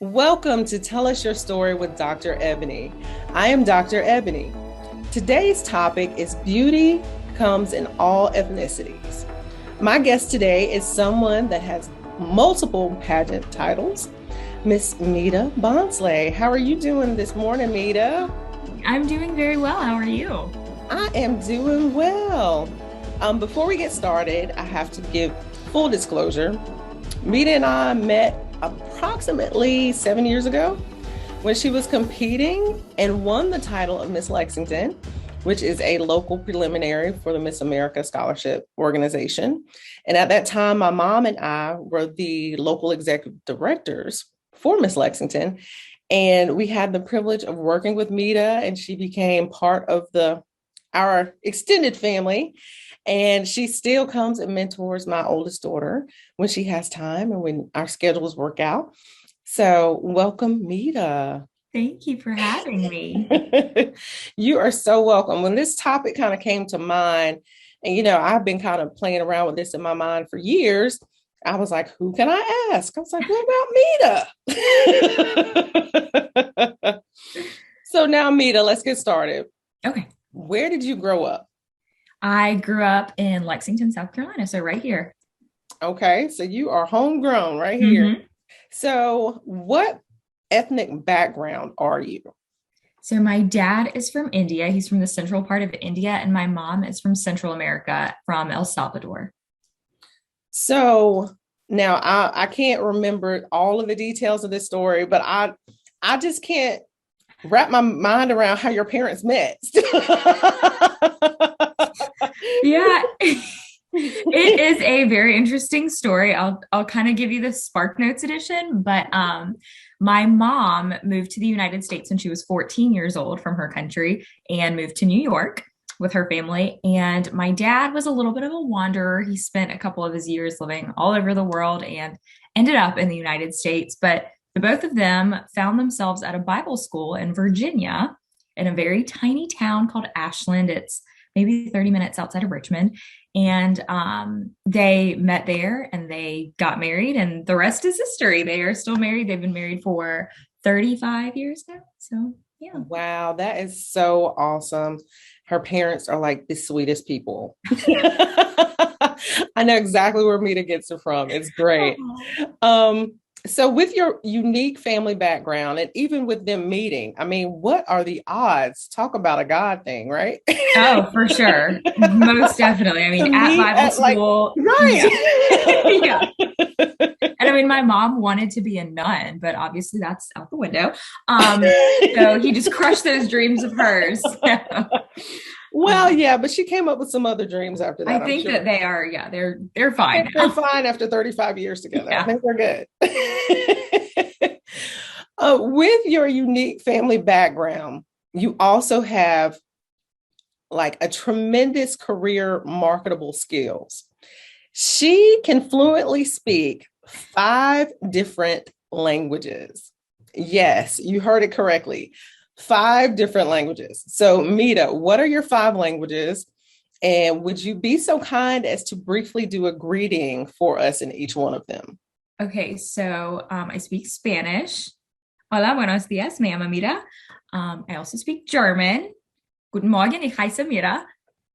Welcome to Tell Us Your Story with Dr. Ebony. I am Dr. Ebony. Today's topic is beauty comes in all ethnicities. My guest today is someone that has multiple pageant titles, Miss Mita Bonsley. How are you doing this morning, Mita? I'm doing very well. How are you? I am doing well. Before we get started, I have to give full disclosure. Mita and I met approximately 7 years ago when she was competing and won the title of Miss Lexington, which is a local preliminary for the Miss America Scholarship Organization. And at that time, my mom and I were the local executive directors for Miss Lexington. And we had the privilege of working with Mita, and she became part of our extended family. And she still comes and mentors my oldest daughter when she has time and when our schedules work out. So welcome, Mita. Thank you for having me. You are so welcome. When this topic kind of came to mind, and I've been kind of playing around with this in my mind for years, I was like, who can I ask? I was like, what about Mita? So now, Mita, let's get started. Okay. Where did you grow up? I grew up in Lexington, South Carolina, so right here. Okay, so you are homegrown right here. Mm-hmm. So what ethnic background are you? So my dad is from India. He's from the central part of India, and my mom is from Central America, from El Salvador. So now I can't remember all of the details of this story, but I just can't wrap my mind around how your parents met. Yeah, it is a very interesting story. I'll kind of give you the Spark Notes edition, but my mom moved to the United States when she was 14 years old from her country and moved to New York with her family. And my dad was a little bit of a wanderer. He spent a couple of his years living all over the world and ended up in the United States. But the both of them found themselves at a Bible school in Virginia in a very tiny town called Ashland. It's maybe 30 minutes outside of Richmond. And they met there and they got married, and the rest is history. They are still married. They've been married for 35 years now. So, yeah. Wow, that is so awesome. Her parents are like the sweetest people. I know exactly where Mita gets it from. It's great. So with your unique family background and even with them meeting, I mean, what are the odds? Talk about a God thing, right? Oh, for sure. Most definitely. I mean, at Bible school. Right. Yeah. And I mean, my mom wanted to be a nun, but obviously that's out the window. So he just crushed those dreams of hers. Well, yeah, but she came up with some other dreams after that. I think that they are, yeah, they're fine. They're fine after 35 years together. Yeah. I think they're good. With your unique family background, you also have like a tremendous career marketable skills. She can fluently speak 5 different languages. Yes, you heard it correctly. 5 different languages. So, Mita, what are your 5 languages? And would you be so kind as to briefly do a greeting for us in each one of them? Okay, so I speak Spanish. Hola, buenos días, me llamo Mira. I also speak German. Guten Morgen, ich heiße Mira.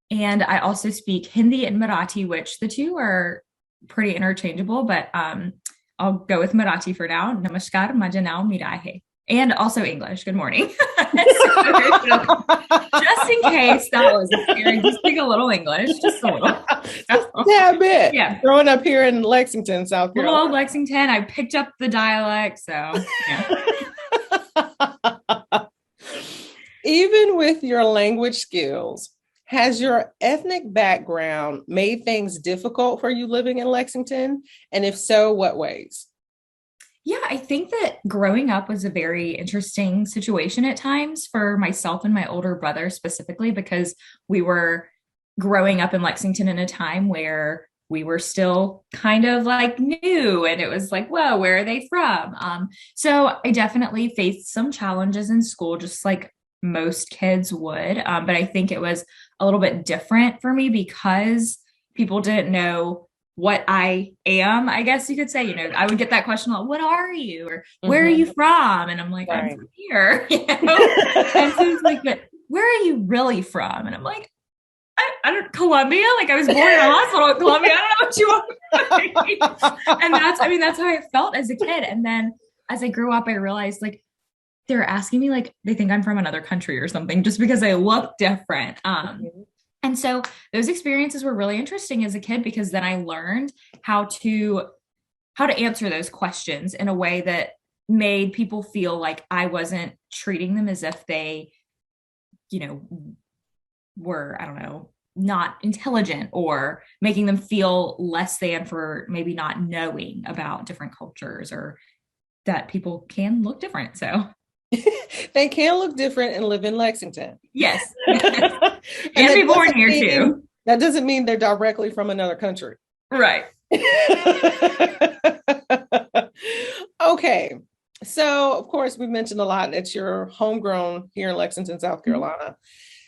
And I also speak Hindi and Marathi, which the two are pretty interchangeable, but I'll go with Marathi for now. Namaskar, माझे नाव मीरा आहे. And also English. Good morning. Just in case that was scary, just speak a little English, just a little. Yeah, a bit. Yeah. Growing up here in Lexington, South Carolina. Little old Lexington, I picked up the dialect, so yeah. Even with your language skills, has your ethnic background made things difficult for you living in Lexington? And if so, what ways? Yeah, I think that growing up was a very interesting situation at times for myself and my older brother specifically, because we were growing up in Lexington in a time where we were still kind of like new, and it was like, whoa, where are they from? So I definitely faced some challenges in school, just like most kids would. But I think it was a little bit different for me because people didn't know what I am, I guess you could say. I would get that question like, what are you? Or where are Mm-hmm. you from? And I'm like, I'm Right. from here, And so it's like, but where are you really from? And I'm like, I don't, Colombia. Like I was born in a hospital in Colombia. I don't know what you want. And that's how I felt as a kid. And then as I grew up, I realized like they're asking me like they think I'm from another country or something just because I look different. And so those experiences were really interesting as a kid because then I learned how to answer those questions in a way that made people feel like I wasn't treating them as if they, you know, were, I don't know, not intelligent or making them feel less than for maybe not knowing about different cultures or that people can look different. So They can look different and live in Lexington. yes. And And be born here too. that doesn't mean they're directly from another country. Right. Okay. So, of course, we mentioned a lot that you're homegrown here in Lexington, South Carolina.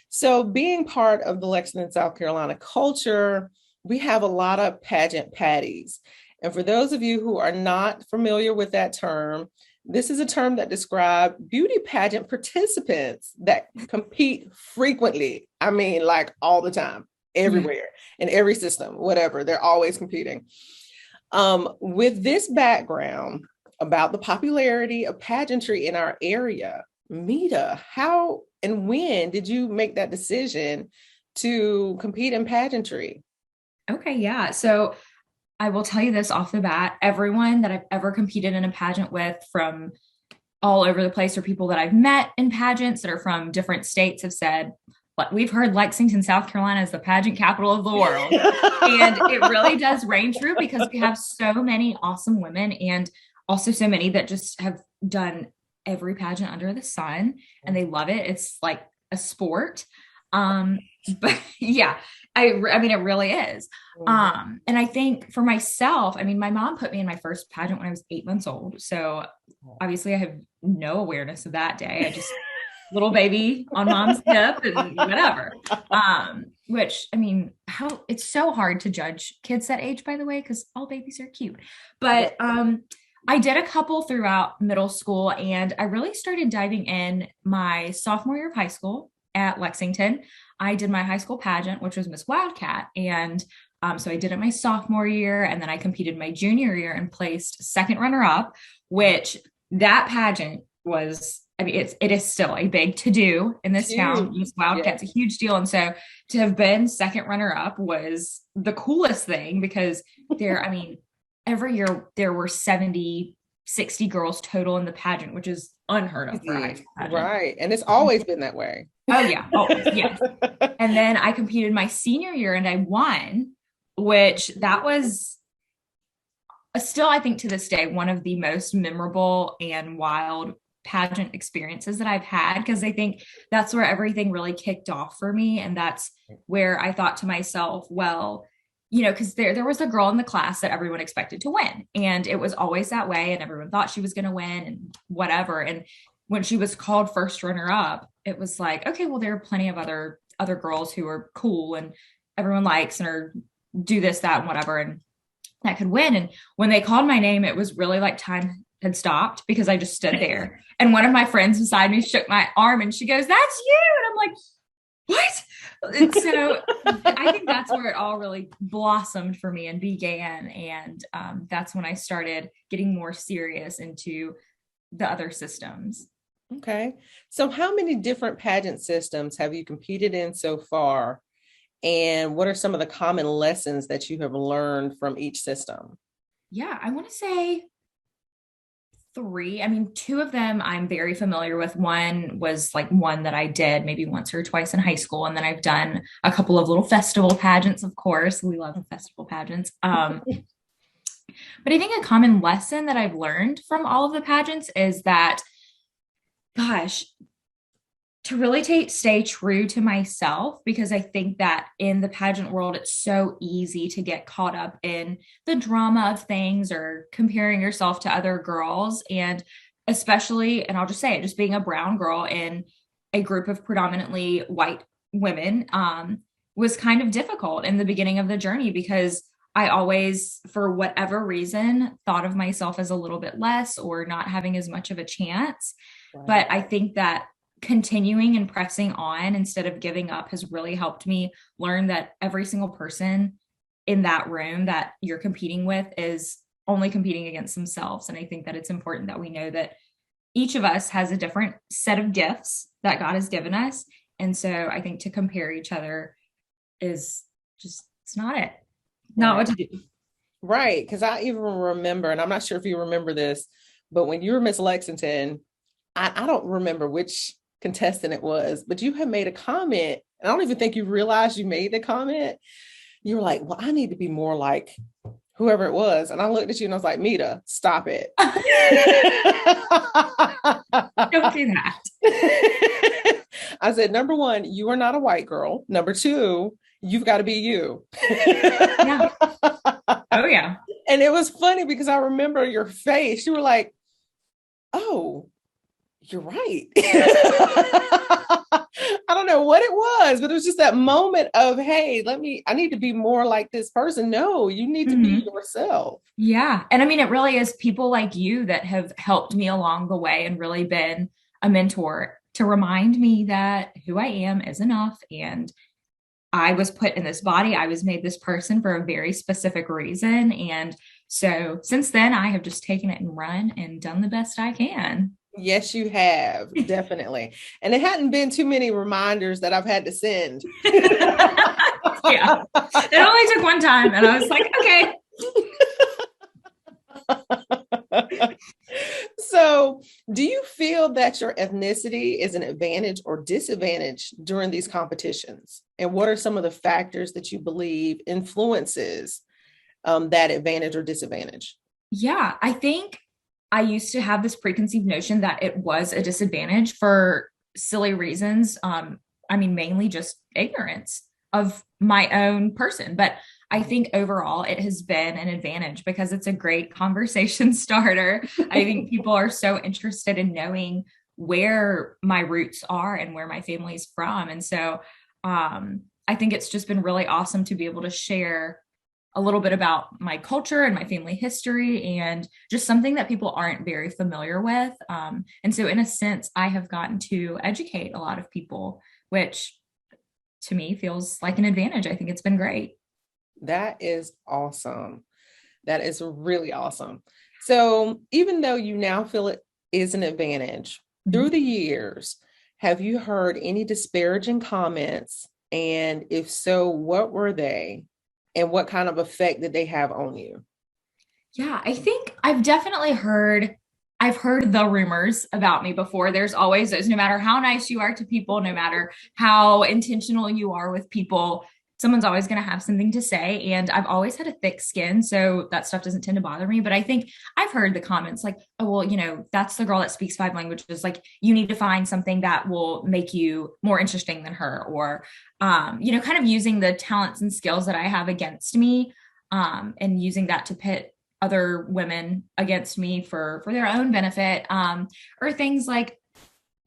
So, being part of the Lexington, South Carolina culture, we have a lot of pageant patties. And for those of you who are not familiar with that term, this is a term that describes beauty pageant participants that compete frequently. I mean, like all the time, everywhere, in every system, whatever. They're always competing. With this background about the popularity of pageantry in our area, Mita, how and when did you make that decision to compete in pageantry? Okay, yeah. So I will tell you this off the bat. Everyone that I've ever competed in a pageant with from all over the place or people that I've met in pageants that are from different states have said, we've heard Lexington, South Carolina is the pageant capital of the world. And it really does ring true because we have so many awesome women and also so many that just have done every pageant under the sun and they love it. It's like a sport. But yeah, I mean, it really is. And I think for myself, I mean, my mom put me in my first pageant when I was 8 months old. So obviously I have no awareness of that day. I just little baby on mom's hip and whatever. Which I mean, how it's so hard to judge kids that age, by the way, because all babies are cute. But I did a couple throughout middle school and I really started diving in my sophomore year of high school at Lexington. I did my high school pageant, which was Miss Wildcat. And so I did it my sophomore year and then I competed my junior year and placed second runner up, which that pageant was, I mean, it is still a big to do in this town. Miss Wildcat's a huge deal. And so to have been second runner up was the coolest thing because I mean, every year there were 70, 60 girls total in the pageant, which is unheard of for a high school pageant. Right. And it's always been that way. Oh yeah. Always, yes. And then I competed my senior year and I won, which that was still, I think to this day, one of the most memorable and wild pageant experiences that I've had. Cause I think that's where everything really kicked off for me. And that's where I thought to myself, well, because there was a girl in the class that everyone expected to win. And it was always that way. And everyone thought she was going to win and whatever. And when she was called first runner up, it was like, okay, well, there are plenty of other girls who are cool and everyone likes and are do this, that, and whatever. And that could win. And when they called my name, it was really like time had stopped because I just stood there. And one of my friends beside me shook my arm and she goes, "That's you." And I'm like, what? And so I think that's where it all really blossomed for me and began. And that's when I started getting more serious into the other systems. Okay. So how many different pageant systems have you competed in so far? And what are some of the common lessons that you have learned from each system? Yeah, I want to say 3. I mean, 2 of them I'm very familiar with. One was like one that I did maybe once or twice in high school. And then I've done a couple of little festival pageants, of course. We love festival pageants. But I think a common lesson that I've learned from all of the pageants is that, gosh, to really stay true to myself, because I think that in the pageant world, it's so easy to get caught up in the drama of things or comparing yourself to other girls. And especially, and I'll just say it, just being a brown girl in a group of predominantly white women was kind of difficult in the beginning of the journey because I always, for whatever reason, thought of myself as a little bit less or not having as much of a chance. Right. But I think that continuing and pressing on instead of giving up has really helped me learn that every single person in that room that you're competing with is only competing against themselves. And I think that it's important that we know that each of us has a different set of gifts that God has given us. And so I think to compare each other is just, it's not it. Not what to do. Right. Because I even remember, and I'm not sure if you remember this, but when you were Miss Lexington, I don't remember which contestant it was, but you had made a comment. And I don't even think you realized you made the comment. You were like, well, I need to be more like whoever it was. And I looked at you and I was like, Mita, stop it. Don't do that. I said, number one, you are not a white girl. Number two, you've got to be you. Yeah. Oh, yeah. And it was funny because I remember your face. You were like, oh, you're right. I don't know what it was, but it was just that moment of, hey, I need to be more like this person. No, you need to be yourself. Yeah. And I mean, it really is people like you that have helped me along the way and really been a mentor to remind me that who I am is enough. And I was put in this body. I was made this person for a very specific reason. And so since then, I have just taken it and run and done the best I can. Yes, you have. Definitely. And it hadn't been too many reminders that I've had to send. Yeah. It only took one time. And I was like, okay. So, do you feel that your ethnicity is an advantage or disadvantage during these competitions? And what are some of the factors that you believe influences that advantage or disadvantage? Yeah, I think I used to have this preconceived notion that it was a disadvantage for silly reasons. I mean, mainly just ignorance of my own person. But I think overall it has been an advantage because it's a great conversation starter. I think people are so interested in knowing where my roots are and where my family's from. And so I think it's just been really awesome to be able to share a little bit about my culture and my family history and just something that people aren't very familiar with. And so in a sense, I have gotten to educate a lot of people, which to me feels like an advantage. I think it's been great. That is awesome. That is really awesome. So even though you now feel it is an advantage, through the years, have you heard any disparaging comments? And if so, what were they? And what kind of effect did they have on you? Yeah, I think I've heard the rumors about me before. There's always those, no matter how nice you are to people, no matter how intentional you are with people, someone's always going to have something to say. And I've always had a thick skin, so that stuff doesn't tend to bother me. But I think I've heard the comments like, oh, well, that's the girl that speaks 5 languages. Like, you need to find something that will make you more interesting than her, or, kind of using the talents and skills that I have against me, and using that to pit other women against me for their own benefit, or things like,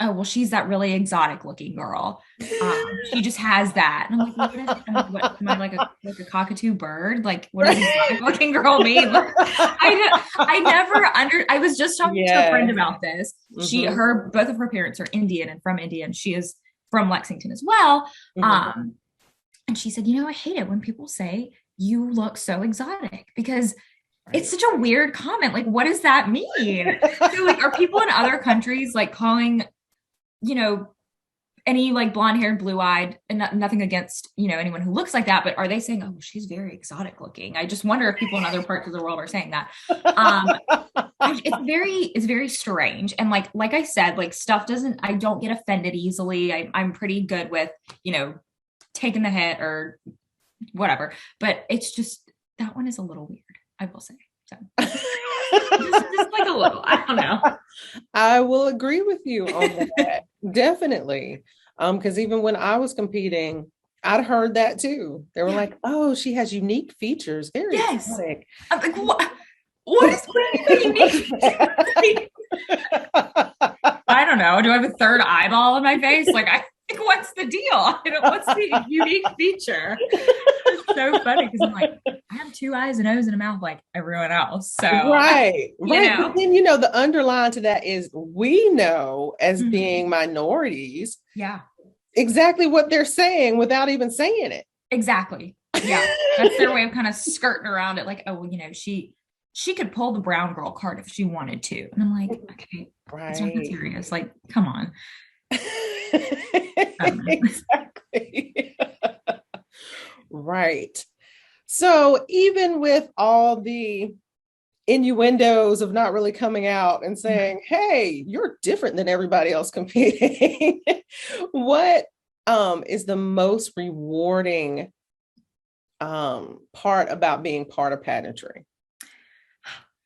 oh, well, she's that really exotic looking girl. She just has that. And I'm like, what am I like a cockatoo bird? Like, what does exotic looking girl mean? I was just talking to a friend about this. Both of her parents are Indian and from India, and she is from Lexington as well. And she said, I hate it when people say you look so exotic, because it's such a weird comment. Like, what does that mean? So, like, are people in other countries like calling, any like blonde haired, blue eyed, and nothing against, anyone who looks like that, but are they saying, oh, she's very exotic looking? I just wonder if people in other parts of the world are saying that. It's very strange. And like I said, like I don't get offended easily. I'm pretty good with, taking the hit or whatever, but it's just, that one is a little weird, I will say. So just like a little, I don't know. I will agree with you on that. Definitely. Because even when I was competing, I'd heard that too. They were like, oh, she has unique features. Very exotic. I'm like, what is unique? I don't know. Do I have a third eyeball in my face? Like, what's the deal? What's the unique feature? It's so funny because I'm like, I have two eyes, a nose, and a mouth like everyone else. So, Right, you right. But know, then, the underline to that is we know as mhm. being minorities Yeah, exactly what they're saying without even saying it. exactly. Yeah. That's their way of kind of skirting around it. Like, oh, well, she could pull the brown girl card if she wanted to. And I'm like, okay, it's not that Right. serious. Like, come on. I don't know. Exactly. Right. So even with all the innuendos of not really coming out and Yeah. saying, hey, you're different than everybody else competing, what is the most rewarding part about being part of pageantry?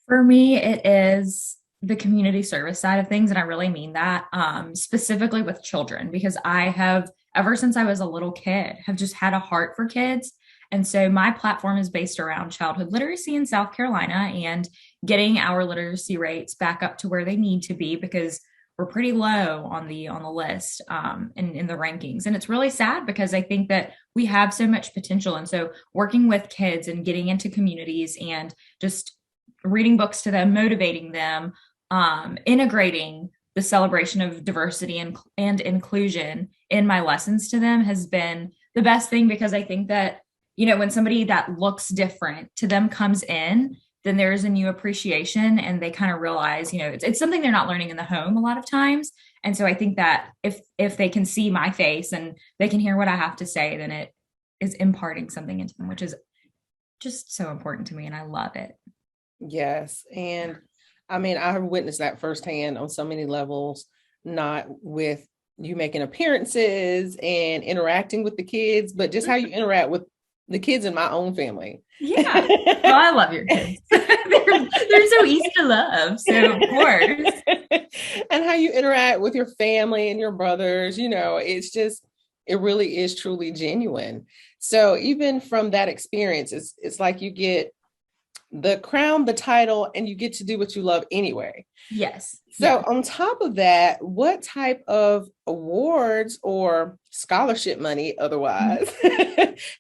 For me, it is the community service side of things. And I really mean that specifically with children, because I have, ever since I was a little kid, have just had a heart for kids. And so my platform is based around childhood literacy in South Carolina and getting our literacy rates back up to where they need to be, because we're pretty low on the list in the rankings. And it's really sad because I think that we have so much potential. And so working with kids and getting into communities and just reading books to them, motivating them, integrating the celebration of diversity and inclusion in my lessons to them has been the best thing, because I think that, when somebody that looks different to them comes in, then there's a new appreciation and they kind of realize, it's something they're not learning in the home a lot of times. And so I think that if they can see my face and they can hear what I have to say, then it is imparting something into them, which is just so important to me. And I love it. Yes. And I mean, I have witnessed that firsthand on so many levels, not with you making appearances and interacting with the kids, but just how you interact with the kids in my own family. Yeah. Well, I love your kids. they're so easy to love. So of course. And how you interact with your family and your brothers, it really is truly genuine. So even from that experience, it's like you get the crown, the title, and you get to do what you love anyway. Yes. So Yeah. on top of that, what type of awards or scholarship money otherwise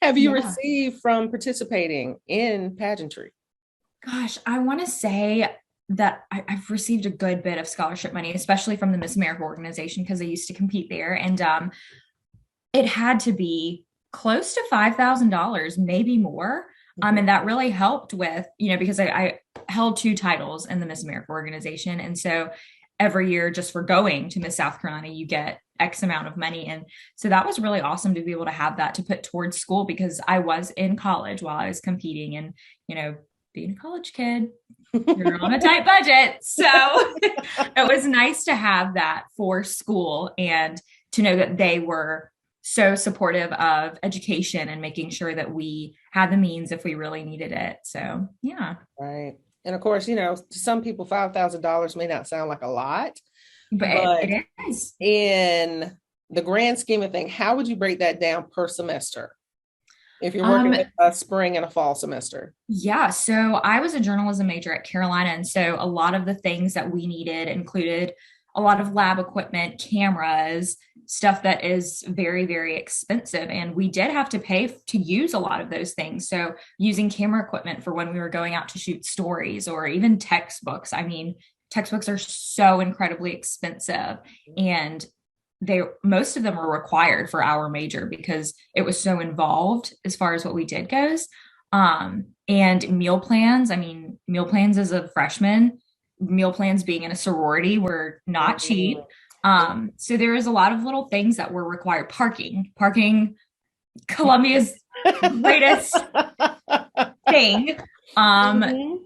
have you Yeah. received from participating in pageantry? Gosh, I want to say that I've received a good bit of scholarship money, especially from the Miss America organization, because I used to compete there. And it had to be close to $5,000, maybe more. And that really helped with, because I held two titles in the Miss America organization. And so every year, just for going to Miss South Carolina, you get X amount of money. And so that was really awesome to be able to have that to put towards school, because I was in college while I was competing. And, being a college kid, you're on a tight budget. So it was nice to have that for school and to know that they were so supportive of education and making sure that we had the means if we really needed it. So, yeah. Right. And of course, to some people, $5,000 may not sound like a lot, But but it is. in the grand scheme of things, how would you break that down per semester if you're working Um, with a spring and a fall semester? yeah. So I was a journalism major at Carolina. And so a lot of the things that we needed included a lot of lab equipment, cameras, stuff that is very, very expensive. And we did have to pay to use a lot of those things. So using camera equipment for when we were going out to shoot stories, or even textbooks. I mean, textbooks are so incredibly expensive, and most of them were required for our major because it was so involved as far as what we did goes. And meal plans. I mean, meal plans as a freshman, meal plans being in a sorority were not cheap. So there is a lot of little things that were required. Parking, Columbia's greatest thing. Mhm.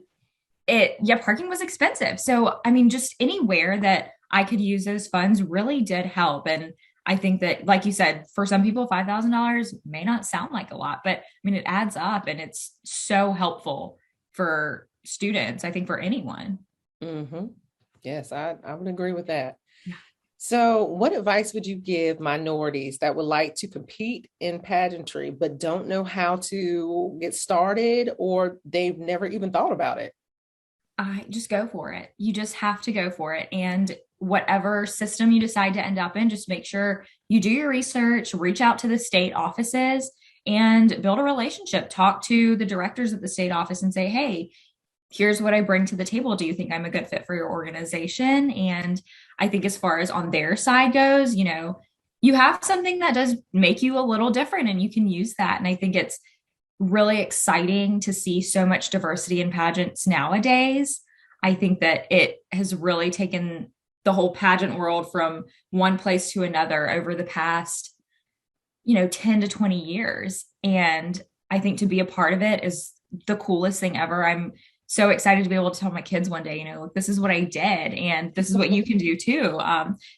Parking was expensive. So I mean, just anywhere that I could use those funds really did help. And I think that, like you said, for some people, $5,000 may not sound like a lot, but I mean, it adds up, and it's so helpful for students, I think, for anyone. Mm-hmm. Yes, I would agree with that. Yeah. So, what advice would you give minorities that would like to compete in pageantry but don't know how to get started, or they've never even thought about it? I just go for it. You just have to go for it. And whatever system you decide to end up in, just make sure you do your research, reach out to the state offices, and build a relationship. Talk to the directors at the state office and say, hey, here's what I bring to the table. Do you think I'm a good fit for your organization? And I think as far as on their side goes, you have something that does make you a little different and you can use that. And I think it's really exciting to see so much diversity in pageants nowadays. I think that it has really taken the whole pageant world from one place to another over the past, 10 to 20 years. And I think to be a part of it is the coolest thing ever. I'm so excited to be able to tell my kids one day, this is what I did and this is what you can do too.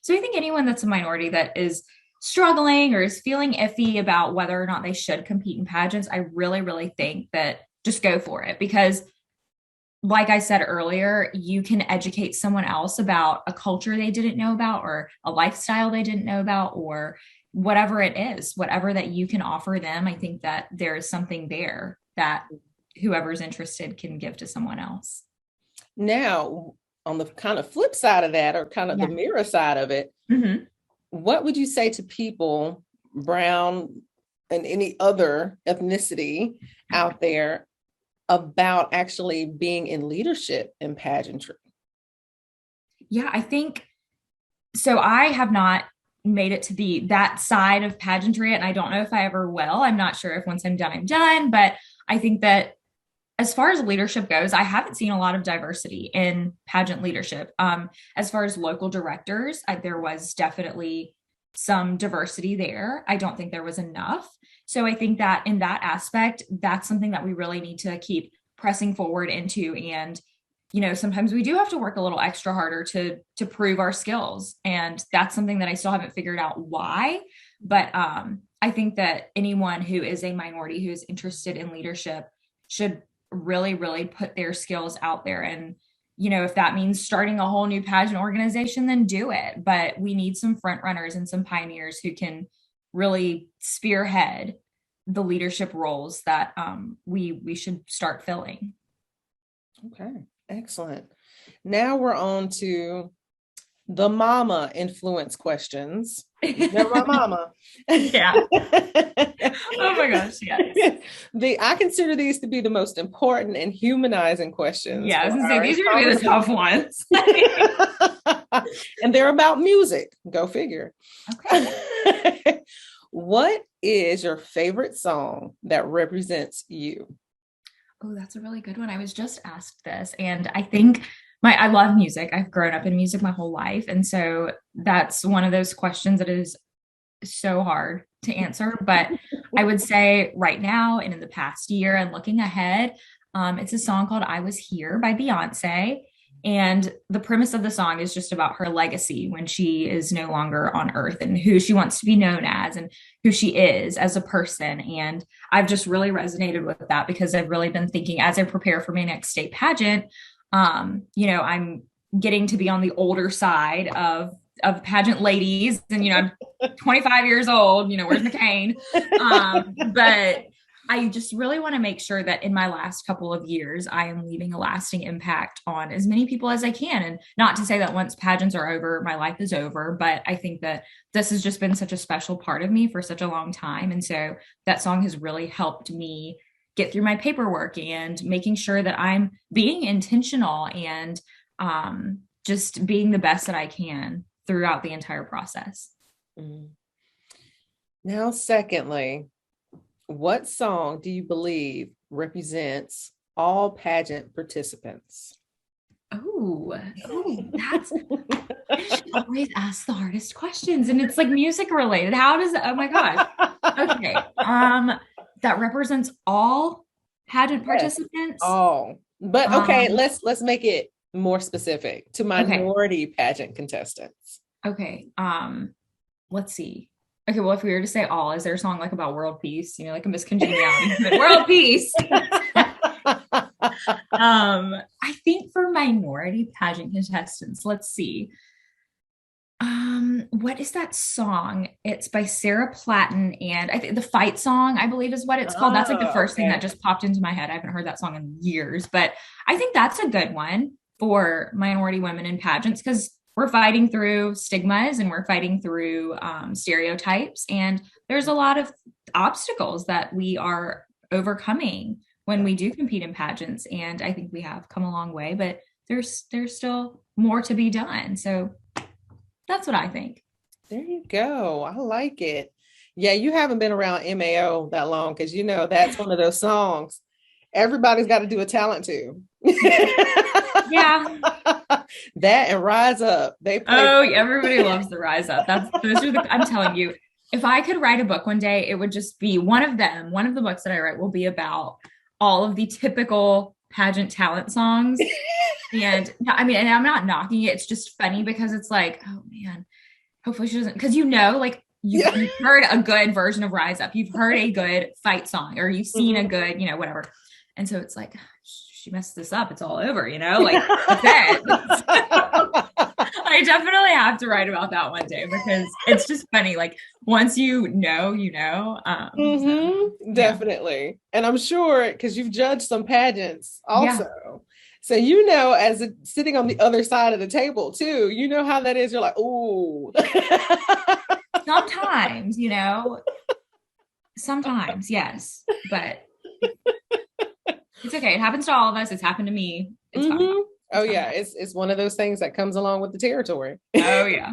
So I think anyone that's a minority that is struggling or is feeling iffy about whether or not they should compete in pageants, I really, really think that just go for it. Because like I said earlier, you can educate someone else about a culture they didn't know about or a lifestyle they didn't know about or whatever it is, whatever that you can offer them. I think that there is something there that whoever's interested can give to someone else. Now, on the kind of flip side of that, or kind of the mirror side of it, what would you say to people, brown and any other ethnicity out there, about actually being in leadership in pageantry? Yeah, I think so. I have not made it to that side of pageantry, and I don't know if I ever will. I'm not sure if once I'm done, I'm done. But I think that as far as leadership goes, I haven't seen a lot of diversity in pageant leadership. As far as local directors, there was definitely some diversity there. I don't think there was enough. So I think that in that aspect, that's something that we really need to keep pressing forward into. And, sometimes we do have to work a little extra harder to prove our skills. And that's something that I still haven't figured out why. But I think that anyone who is a minority who is interested in leadership should really, really put their skills out there. And, if that means starting a whole new pageant organization, then do it. But we need some front runners and some pioneers who can really spearhead the leadership roles that we should start filling. Okay, excellent. Now we're on to the mama influence questions. Remember my mama? Yeah. Oh my gosh, yes. I consider these to be the most important and humanizing questions. Yeah, I was gonna say these are gonna be the tough ones. And they're about music. Go figure. Okay. What is your favorite song that represents you? Oh, that's a really good one. I was just asked this, and I think I love music. I've grown up in music my whole life. And so that's one of those questions that is so hard to answer. But I would say right now and in the past year and looking ahead, it's a song called I Was Here by Beyonce. And the premise of the song is just about her legacy when she is no longer on earth and who she wants to be known as and who she is as a person. And I've just really resonated with that because I've really been thinking as I prepare for my next state pageant, I'm getting to be on the older side of pageant ladies. And, I'm 25 years old, where's McCain? But I just really want to make sure that in my last couple of years, I am leaving a lasting impact on as many people as I can. And not to say that once pageants are over, my life is over, but I think that this has just been such a special part of me for such a long time. And so that song has really helped me get through my paperwork and making sure that I'm being intentional and just being the best that I can throughout the entire process. Now, secondly, what song do you believe represents all pageant participants? Oh, that's I always ask the hardest questions, and it's like music related. How does oh my gosh. Okay. That represents all pageant participants. All. But okay, let's make it more specific to minority pageant contestants. Okay. Let's see. Okay, well, if we were to say all, is there a song like about world peace? Like a Miss Congeniality, world peace. I think for minority pageant contestants, let's see. What is that song? It's by Sarah Platten, and I think the fight song, I believe is what it's called. That's like the first thing that just popped into my head. I haven't heard that song in years, but I think that's a good one for minority women in pageants because we're fighting through stigmas and we're fighting through stereotypes. And there's a lot of obstacles that we are overcoming when we do compete in pageants. And I think we have come a long way, but there's still more to be done. So that's what I think. There you go. I like it. Yeah, you haven't been around MAO that long because you know that's one of those songs everybody's got to do a talent to. Yeah. That and Rise Up. They play. Oh, everybody loves the Rise Up. I'm telling you, if I could write a book one day, it would just be one of them. One of the books that I write will be about all of the typical pageant talent songs. And I mean, and I'm not knocking it. It's just funny because it's like, oh man, hopefully she doesn't, because like you've heard a good version of Rise Up. You've heard a good fight song, or you've seen a good, whatever. And so it's like, she messed this up. It's all over, like that's it. I definitely have to write about that one day because it's just funny. Like once you know. Definitely. Yeah. And I'm sure because you've judged some pageants also. Yeah. So as sitting on the other side of the table too, you know how that is. You're like, ooh. Sometimes, sometimes, yes, but it's okay. It happens to all of us. It's happened to me. It's fine. Oh yeah, it's one of those things that comes along with the territory. Oh yeah.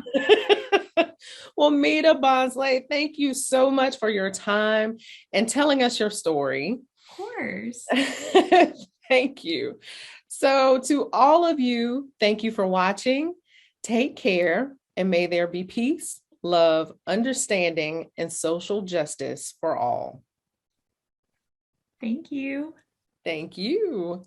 Well, Mita Bonsley, thank you so much for your time and telling us your story. Of course. Thank you. So to all of you, thank you for watching. Take care, and may there be peace, love, understanding, and social justice for all. Thank you. Thank you.